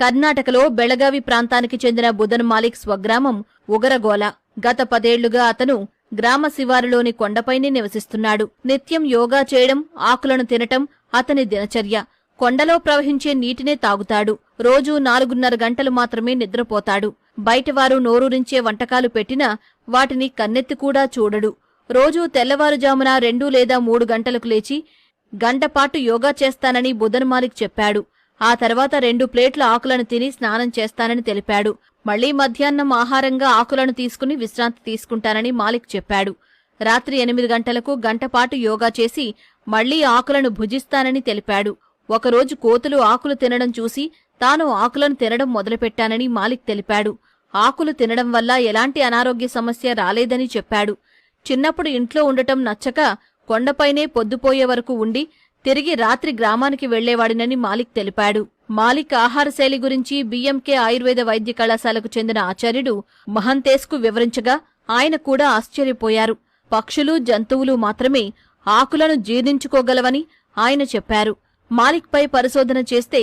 కర్ణాటకలో బెళగావి ప్రాంతానికి చెందిన బుదన్ మాలిక్ స్వగ్రామం ఉగరగోల. గత 10 ఏళ్లుగా అతను గ్రామ శివారులోని కొండపైనే నివసిస్తున్నాడు. నిత్యం యోగా చేయడం, ఆకులను తినటం అతని దినచర్య. కొండలో ప్రవహించే నీటినే తాగుతాడు. రోజూ 4:30 గంటలు మాత్రమే నిద్రపోతాడు. బయటవారు నోరూరించే వంటకాలు పెట్టినా వాటిని కన్నెత్తి కూడా చూడడు. రోజూ తెల్లవారుజామున 2 లేదా 3 గంటలకు లేచి గంటపాటు యోగా చేస్తానని బుదన్ మాలిక్ చెప్పాడు. ఆ తర్వాత 2 ప్లేట్ల ఆకులను తిని స్నానం చేస్తానని తెలిపాడు. మళ్లీ మధ్యాహ్నం ఆహారంగా ఆకులను తీసుకుని విశ్రాంతి తీసుకుంటానని మాలిక్ చెప్పాడు. రాత్రి 8 గంటలకు గంటపాటు యోగా చేసి మళ్లీ ఆకులను భుజిస్తానని తెలిపాడు. ఒకరోజు కోతులు ఆకులు తినడం చూసి తాను ఆకులను తినడం మొదలుపెట్టానని మాలిక్ తెలిపాడు. ఆకులు తినడం వల్ల ఎలాంటి అనారోగ్య సమస్య రాలేదని చెప్పాడు. చిన్నప్పుడు ఇంట్లో ఉండటం నచ్చక కొండపైనే పొద్దుపోయే వరకు ఉండి తిరిగి రాత్రి గ్రామానికి వెళ్లేవాడినని మాలిక్ తెలిపాడు. మాలిక్ ఆహారశైలి గురించి బిఎంకే ఆయుర్వేద వైద్య కళాశాలకు చెందిన ఆచార్యుడు మహంతేశ్కు వివరించగా ఆయన కూడా ఆశ్చర్యపోయారు. పక్షులు, జంతువులు మాత్రమే ఆకులను జీర్ణించుకోగలవని ఆయన చెప్పారు. మాలిక్పై పరిశోధన చేస్తే